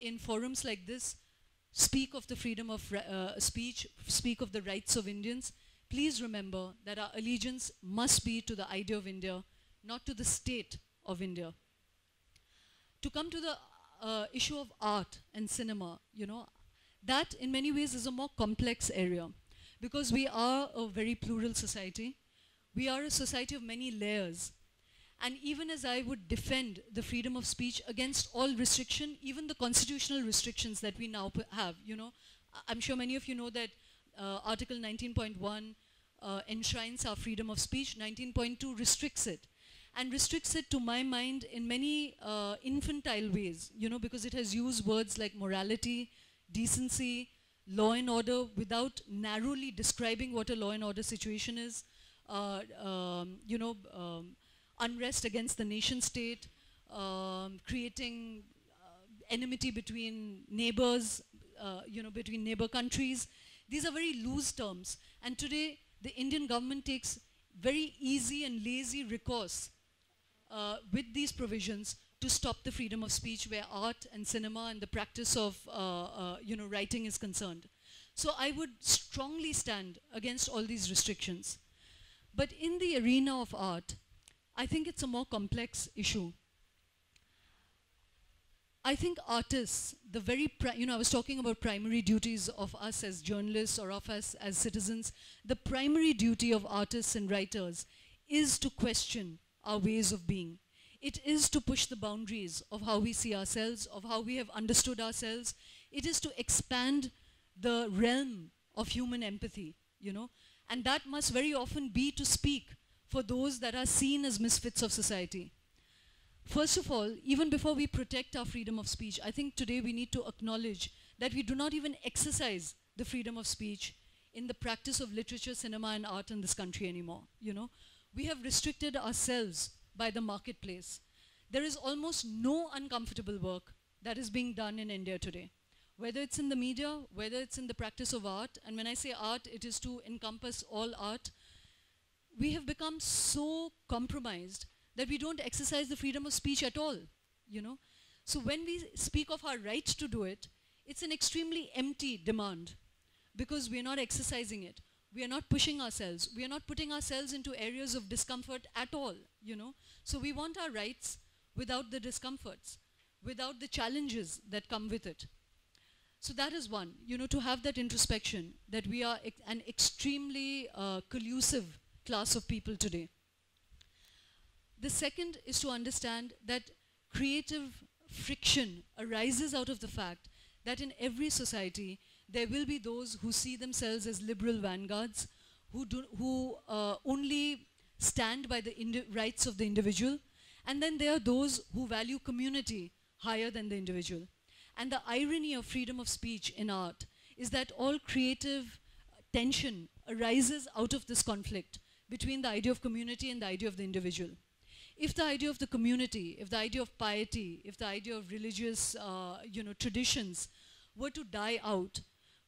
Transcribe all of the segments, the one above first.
in forums like this, speak of the freedom of speech, speak of the rights of Indians, please remember that our allegiance must be to the idea of India, not to the state of India. To come to the issue of art and cinema, that in many ways is a more complex area because we are a very plural society. We are a society of many layers. And even as I would defend the freedom of speech against all restriction, even the constitutional restrictions that we now have, I'm sure many of you know that Article 19.1 enshrines our freedom of speech, 19.2 restricts it. And restricts it, to my mind, in many infantile ways, because it has used words like morality, decency, law and order, without narrowly describing what a law and order situation is, unrest against the nation state, creating enmity between neighbors, between neighbor countries. These are very loose terms. And today, the Indian government takes very easy and lazy recourse with these provisions to stop the freedom of speech where art and cinema and the practice of writing is concerned. So I would strongly stand against all these restrictions. But in the arena of art, I think it's a more complex issue. I think artists, I was talking about primary duties of us as journalists or of us as citizens. The primary duty of artists and writers is to question our ways of being. It is to push the boundaries of how we see ourselves, of how we have understood ourselves. It is to expand the realm of human empathy, and that must very often be to speak for those that are seen as misfits of society. First of all, even before we protect our freedom of speech, I think today we need to acknowledge that we do not even exercise the freedom of speech in the practice of literature, cinema, and art in this country anymore, We have restricted ourselves by the marketplace. There is almost no uncomfortable work that is being done in India today, whether it's in the media, whether it's in the practice of art. And when I say art, it is to encompass all art. We have become so compromised that we don't exercise the freedom of speech at all, So when we speak of our right to do it, it's an extremely empty demand because we're not exercising it. We are not pushing ourselves. We are not putting ourselves into areas of discomfort at all, So we want our rights without the discomforts, without the challenges that come with it. So that is one, to have that introspection that we are an extremely collusive class of people today. The second is to understand that creative friction arises out of the fact that in every society, there will be those who see themselves as liberal vanguards, who only stand by the rights of the individual, and then there are those who value community higher than the individual. And the irony of freedom of speech in art is that all creative tension arises out of this conflict between the idea of community and the idea of the individual. If the idea of the community, if the idea of piety, if the idea of religious traditions were to die out,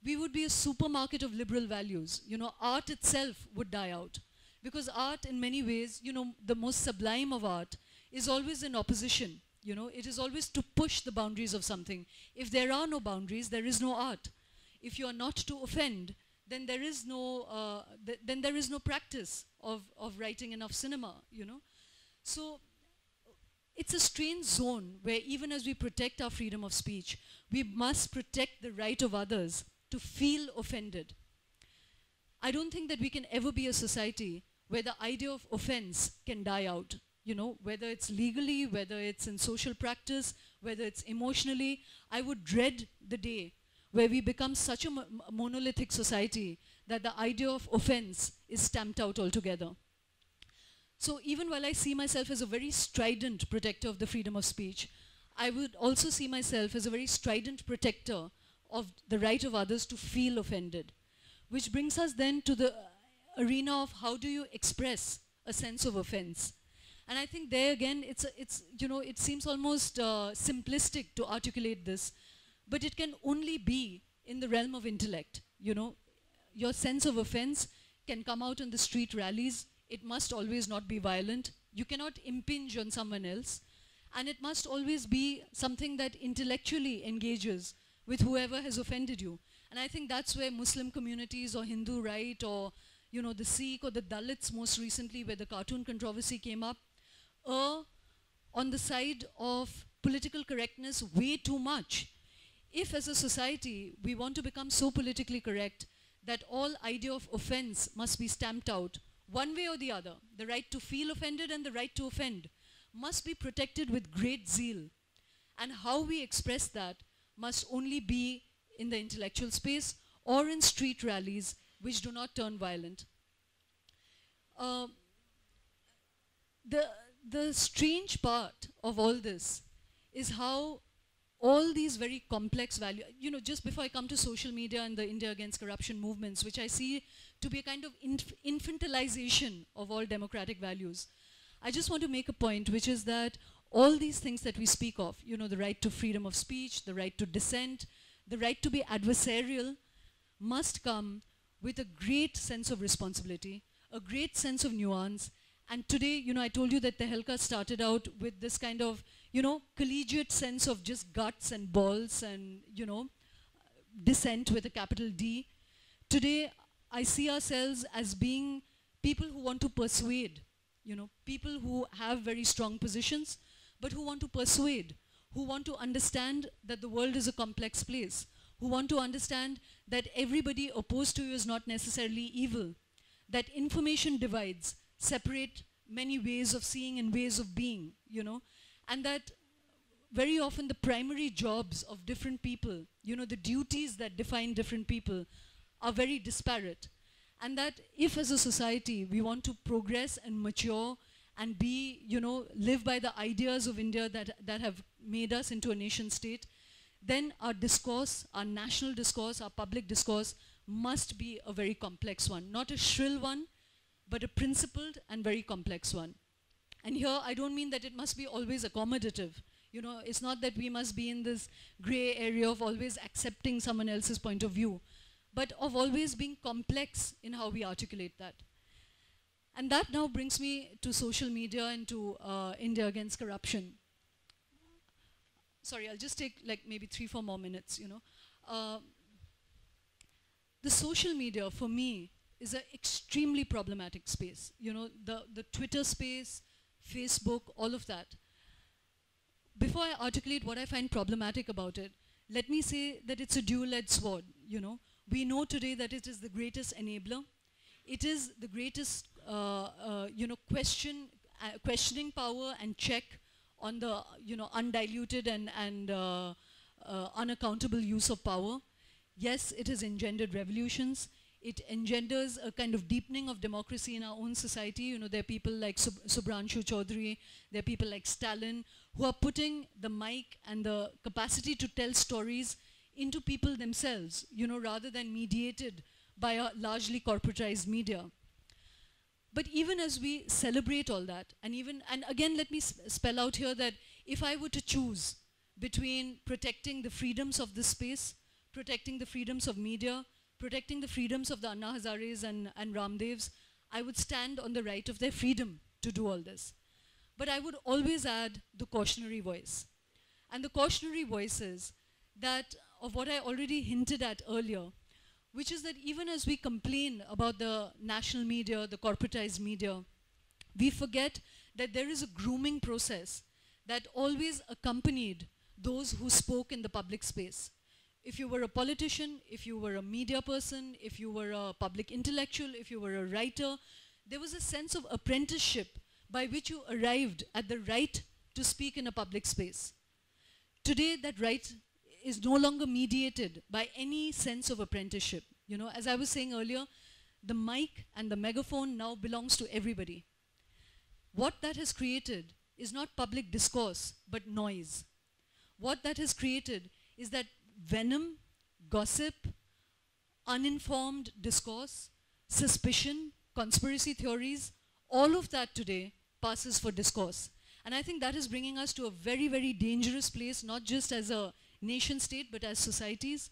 we would be a supermarket of liberal values. Art itself would die out. Because art, in many ways, the most sublime of art is always in opposition. It is always to push the boundaries of something. If there are no boundaries, there is no art. If you are not to offend, then there is no practice of writing and of cinema, So it's a strange zone where even as we protect our freedom of speech, we must protect the right of others to feel offended. I don't think that we can ever be a society where the idea of offense can die out, whether it's legally, whether it's in social practice, whether it's emotionally. I would dread the day where we become such a monolithic society that the idea of offense is stamped out altogether. So even while I see myself as a very strident protector of the freedom of speech, I would also see myself as a very strident protector of the right of others to feel offended. Which brings us then to the arena of how do you express a sense of offense. And I think there again, it seems almost simplistic to articulate this, but it can only be in the realm of intellect. Your sense of offense can come out in the street rallies. It must always not be violent. You cannot impinge on someone else. And it must always be something that intellectually engages with whoever has offended you. And I think that's where Muslim communities or Hindu right or the Sikh or the Dalits most recently, where the cartoon controversy came up, on the side of political correctness way too much. If as a society we want to become so politically correct that all idea of offense must be stamped out, one way or the other, the right to feel offended and the right to offend must be protected with great zeal. And how we express that must only be in the intellectual space or in street rallies which do not turn violent. The strange part of all this is how all these very complex values, just before I come to social media and the India Against Corruption movements, which I see to be a kind of infantilization of all democratic values, I just want to make a point, which is that all these things that we speak of, the right to freedom of speech, the right to dissent, the right to be adversarial, must come with a great sense of responsibility, a great sense of nuance. And today, I told you that Tehelka started out with this kind of, collegiate sense of just guts and balls and, dissent with a capital D. Today, I see ourselves as being people who want to persuade, people who have very strong positions, but who want to persuade, who want to understand that the world is a complex place, who want to understand that everybody opposed to you is not necessarily evil, that information divides separate many ways of seeing and ways of being, and that very often the primary jobs of different people, the duties that define different people are very disparate. And that if as a society we want to progress and mature and be, live by the ideas of India that have made us into a nation state, then our discourse, our national discourse, our public discourse must be a very complex one, not a shrill one, but a principled and very complex one. And here I don't mean that it must be always accommodative. It's not that we must be in this gray area of always accepting someone else's point of view, but of always being complex in how we articulate that. And that now brings me to social media and to India Against Corruption. Sorry, I'll just take like maybe 3-4 more minutes, The social media, for me, is an extremely problematic space. The Twitter space, Facebook, all of that. Before I articulate what I find problematic about it, let me say that it's a dual-edged sword, We know today that it is the greatest enabler. It is the greatest, questioning power and check on the, undiluted and unaccountable use of power. Yes, it has engendered revolutions. It engenders a kind of deepening of democracy in our own society. There are people like Subhranshu Chaudhary, there are people like Stalin, who are putting the mic and the capacity to tell stories into people themselves, rather than mediated by a largely corporatized media. But even as we celebrate all that, and again let me spell out here that if I were to choose between protecting the freedoms of this space, protecting the freedoms of media, protecting the freedoms of the Anna Hazares and Ramdevs, I would stand on the right of their freedom to do all this. But I would always add the cautionary voice. And the cautionary voice is that of what I already hinted at earlier, which is that even as we complain about the national media, the corporatized media, we forget that there is a grooming process that always accompanied those who spoke in the public space. If you were a politician, if you were a media person, if you were a public intellectual, if you were a writer, there was a sense of apprenticeship by which you arrived at the right to speak in a public space. Today, that right is no longer mediated by any sense of apprenticeship. As I was saying earlier, the mic and the megaphone now belongs to everybody. What that has created is not public discourse, but noise. What that has created is that venom, gossip, uninformed discourse, suspicion, conspiracy theories, all of that today passes for discourse. And I think that is bringing us to a very, very dangerous place, not just as a nation state, but as societies.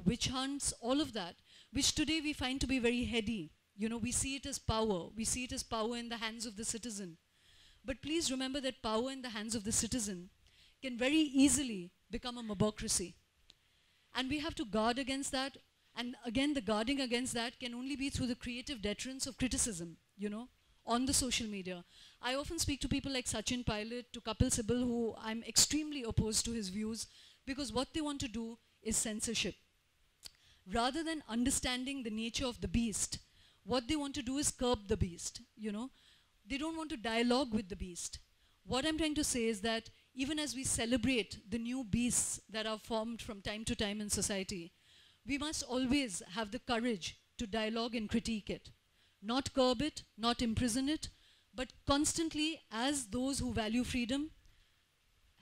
Witch hunts, all of that, which today we find to be very heady. We see it as power. We see it as power in the hands of the citizen. But please remember that power in the hands of the citizen can very easily become a mobocracy. And we have to guard against that. And again, the guarding against that can only be through the creative deterrence of criticism, you know, on the social media. I often speak to people like Sachin Pilot, to Kapil Sibal, who I'm extremely opposed to his views, because what they want to do is censorship. Rather than understanding the nature of the beast, what they want to do is curb the beast, you know. They don't want to dialogue with the beast. What I'm trying to say is that even as we celebrate the new beasts that are formed from time to time in society, we must always have the courage to dialogue and critique it. Not curb it, not imprison it, but constantly, as those who value freedom,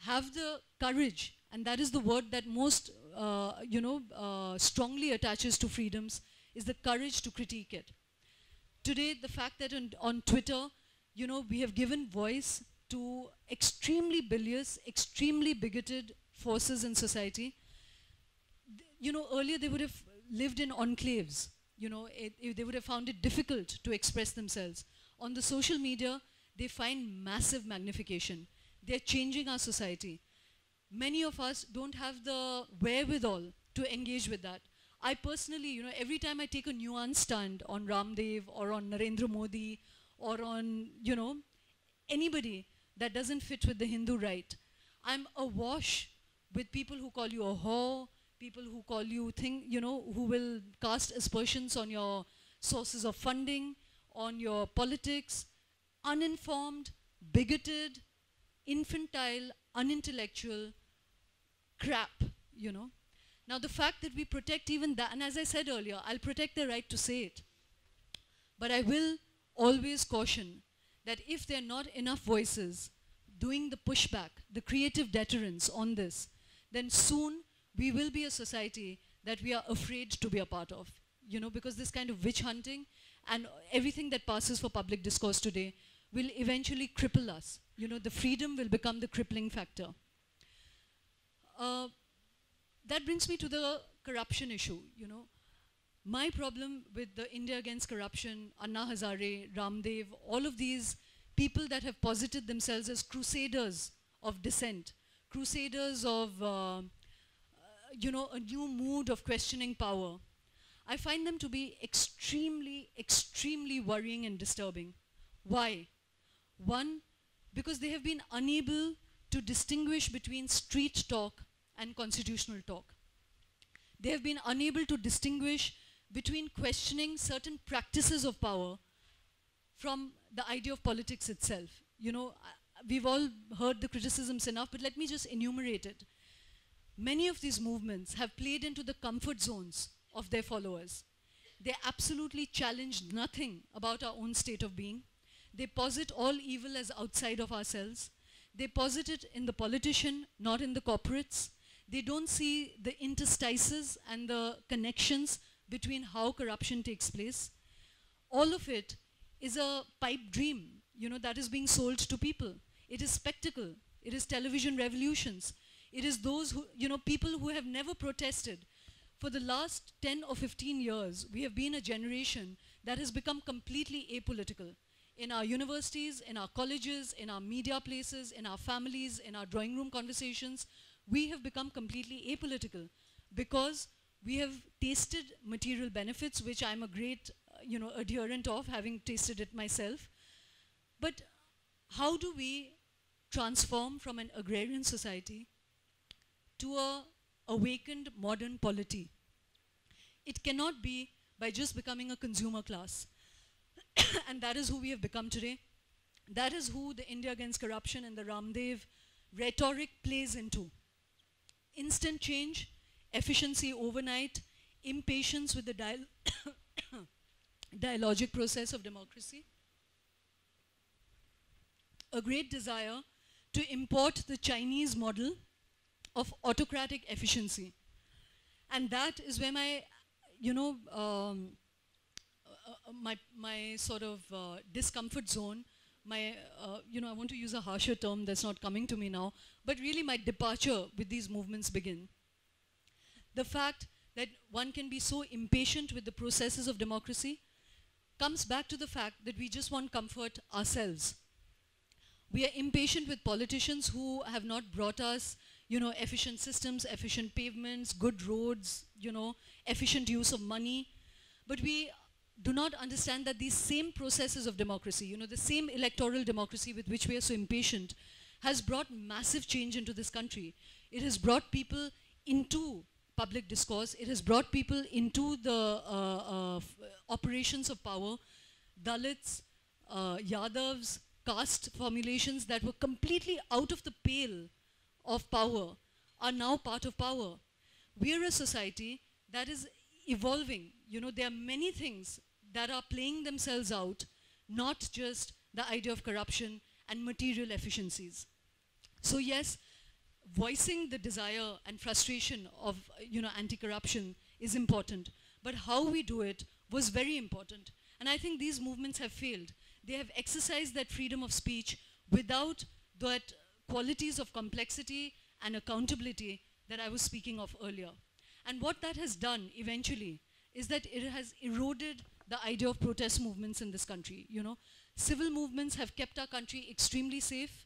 have the courage, and that is the word that most strongly attaches to freedoms, is the courage to critique it. Today, the fact that on Twitter, you know, we have given voice to extremely bilious, extremely bigoted forces in society. You know, earlier they would have lived in enclaves. You know, they would have found it difficult to express themselves. On the social media, they find massive magnification. They're changing our society. Many of us don't have the wherewithal to engage with that. I personally, you know, every time I take a nuanced stand on Ramdev or on Narendra Modi or on, you know, anybody that doesn't fit with the Hindu right, I'm awash with people who call you a whore, people who call you who will cast aspersions on your sources of funding, on your politics, uninformed, bigoted, infantile, unintellectual crap, you know. Now the fact that we protect even that, and as I said earlier, I'll protect their right to say it. But I will always caution that if there are not enough voices doing the pushback, the creative deterrence on this, then soon we will be a society that we are afraid to be a part of. You know, because this kind of witch hunting and everything that passes for public discourse today will eventually cripple us. You know, the freedom will become the crippling factor. That brings me to the corruption issue, you know. My problem with the India Against Corruption, Anna Hazare, Ramdev, all of these people that have posited themselves as crusaders of dissent, crusaders of, you know, a new mood of questioning power, I find them to be extremely, extremely worrying and disturbing. Why? One, because they have been unable to distinguish between street talk and constitutional talk. They have been unable to distinguish between questioning certain practices of power from the idea of politics itself. You know, we've all heard the criticisms enough, but let me just enumerate it. Many of these movements have played into the comfort zones of their followers. They absolutely challenge nothing about our own state of being. They posit all evil as outside of ourselves. They posit it in the politician, not in the corporates. They don't see the interstices and the connections between how corruption takes place. All of it is a pipe dream, you know, that is being sold to people. It is spectacle. It is television revolutions. It is those who, you know, people who have never protested. For the last 10 or 15 years, we have been a generation that has become completely apolitical. In our universities, in our colleges, in our media places, in our families, in our drawing room conversations, we have become completely apolitical because we have tasted material benefits, which I'm a great, you know, adherent of, having tasted it myself. But how do we transform from an agrarian society to a awakened modern polity? It cannot be by just becoming a consumer class. And that is who we have become today. That is who the India Against Corruption and the Ramdev rhetoric plays into. Instant change, efficiency overnight, impatience with the dialogic process of democracy, a great desire to import the Chinese model of autocratic efficiency. And that is where my, you know, my sort of discomfort zone, my, you know, I want to use a harsher term that's not coming to me now, but really my departure with these movements begin. The fact that one can be so impatient with the processes of democracy comes back to the fact that we just want comfort ourselves. We are impatient with politicians who have not brought us, you know, efficient systems, efficient pavements, good roads, you know, efficient use of money. But we do not understand that these same processes of democracy, you know, the same electoral democracy with which we are so impatient, has brought massive change into this country. It has brought people into public discourse. It has brought people into the operations of power. Dalits, Yadavs, caste formulations that were completely out of the pale of power are now part of power. We are a society that is evolving. You know, there are many things that are playing themselves out, not just the idea of corruption and material efficiencies. So yes, voicing the desire and frustration of, you know, anti-corruption is important, but how we do it was very important. And I think these movements have failed. They have exercised that freedom of speech without that qualities of complexity and accountability that I was speaking of earlier. And what that has done eventually is that it has eroded the idea of protest movements in this country. You know, civil movements have kept our country extremely safe.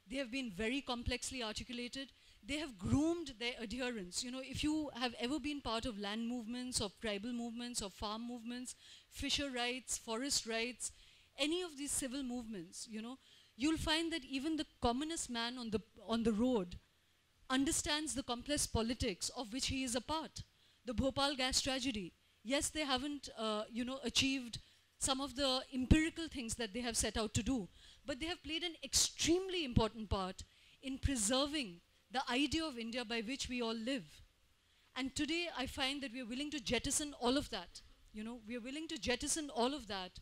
They have been very complexly articulated. They have groomed their adherents. You know, if you have ever been part of land movements, of tribal movements, of farm movements, fisher rights, forest rights, any of these civil movements, you know, you'll find that even the commonest man on the road understands the complex politics of which he is a part. The Bhopal gas tragedy. Yes, they haven't, you know, achieved some of the empirical things that they have set out to do, but they have played an extremely important part in preserving the idea of India by which we all live. And today I find that we are willing to jettison all of that. You know, we are willing to jettison all of that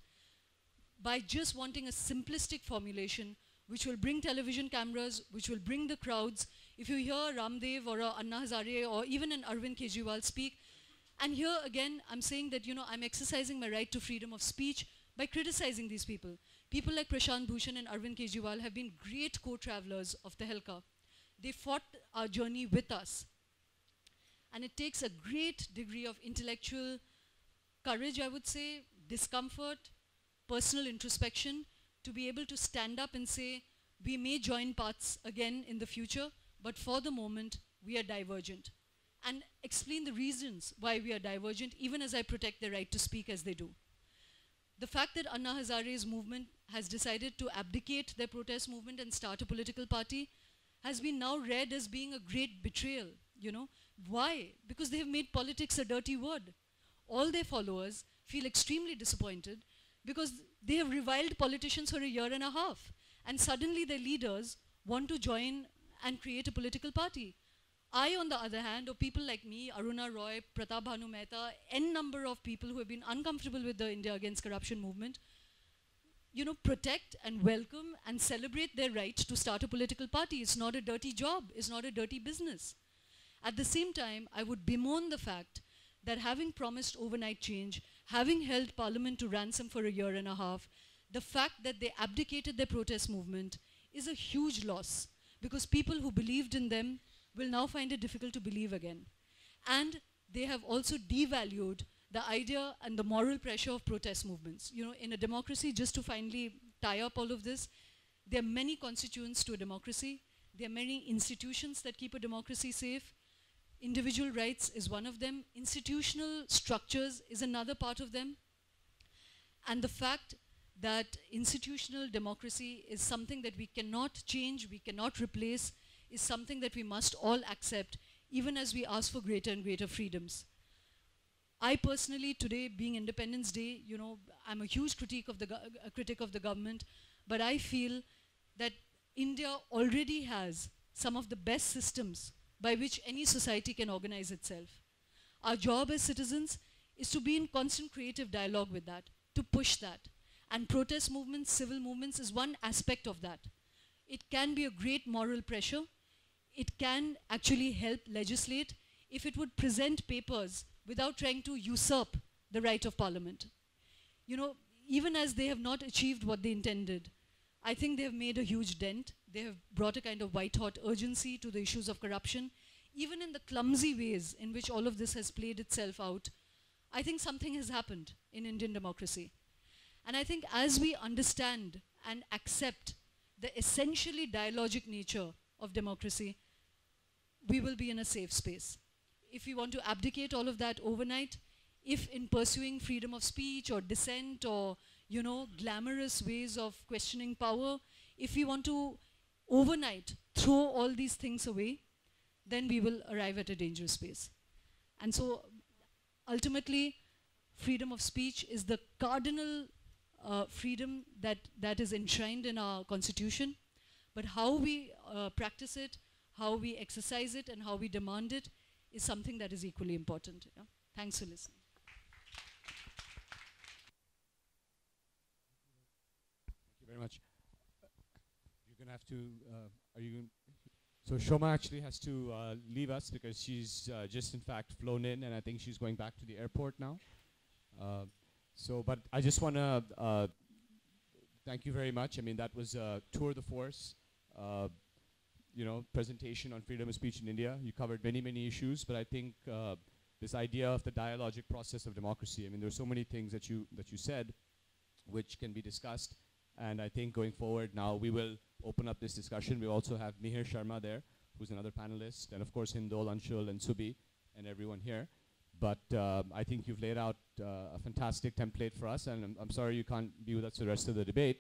by just wanting a simplistic formulation which will bring television cameras, which will bring the crowds. If you hear Ramdev or Anna Hazare or even an Arvind Kejriwal speak, and here again I'm saying that, you know, I'm exercising my right to freedom of speech by criticizing these people. People like Prashant Bhushan and Arvind Kejriwal have been great co-travelers of Tehelka. They fought our journey with us. And it takes a great degree of intellectual courage, I would say, discomfort, personal introspection, to be able to stand up and say, we may join paths again in the future, but for the moment, we are divergent. And explain the reasons why we are divergent, even as I protect their right to speak as they do. The fact that Anna Hazare's movement has decided to abdicate their protest movement and start a political party has been now read as being a great betrayal, you know. Why? Because they have made politics a dirty word. All their followers feel extremely disappointed because they have reviled politicians for a year and a half, and suddenly their leaders want to join and create a political party. I, on the other hand, or people like me, Aruna Roy, Pratap Bhanu Mehta, n number of people who have been uncomfortable with the India Against Corruption movement, you know, protect and welcome and celebrate their right to start a political party. It's not a dirty job. It's not a dirty business. At the same time, I would bemoan the fact that having promised overnight change, having held parliament to ransom for a year and a half, the fact that they abdicated their protest movement is a huge loss, because people who believed in them will now find it difficult to believe again. And they have also devalued the idea and the moral pressure of protest movements. You know, in a democracy, just to finally tie up all of this, there are many constituents to a democracy. There are many institutions that keep a democracy safe. Individual rights is one of them. Institutional structures is another part of them. And the fact that institutional democracy is something that we cannot change, we cannot replace, is something that we must all accept, even as we ask for greater and greater freedoms. I personally, today being Independence Day, you know, I'm a huge critic of the government, but I feel that India already has some of the best systems by which any society can organize itself. Our job as citizens is to be in constant creative dialogue with that, to push that. And protest movements, civil movements is one aspect of that. It can be a great moral pressure. It can actually help legislate if it would present papers without trying to usurp the right of parliament. You know, even as they have not achieved what they intended, I think they have made a huge dent. They have brought a kind of white-hot urgency to the issues of corruption. Even in the clumsy ways in which all of this has played itself out, I think something has happened in Indian democracy. And I think as we understand and accept the essentially dialogic nature of democracy, we will be in a safe space. If we want to abdicate all of that overnight, if in pursuing freedom of speech or dissent or, glamorous ways of questioning power, if we want to overnight throw all these things away, then we will arrive at a dangerous space. And so ultimately, freedom of speech is the cardinal freedom that is enshrined in our constitution. But how we practice it, how we exercise it, and how we demand it is something that is equally important. Yeah? Thanks for listening. Thank you very much. You're going to have to, so Shoma actually has to leave us because she's just in fact flown in, and I think she's going back to the airport now. But I just want to thank you very much. I mean, that was a tour de force, presentation on freedom of speech in India. You covered many, many issues, but I think this idea of the dialogic process of democracy, I mean, there's so many things that you said which can be discussed, and I think going forward now we will open up this discussion. We also have Mihir Sharma there, who's another panelist, and of course Hindol, Anshul, and Subi, and everyone here. But I think you've laid out a fantastic template for us, and I'm sorry you can't be with us the rest of the debate.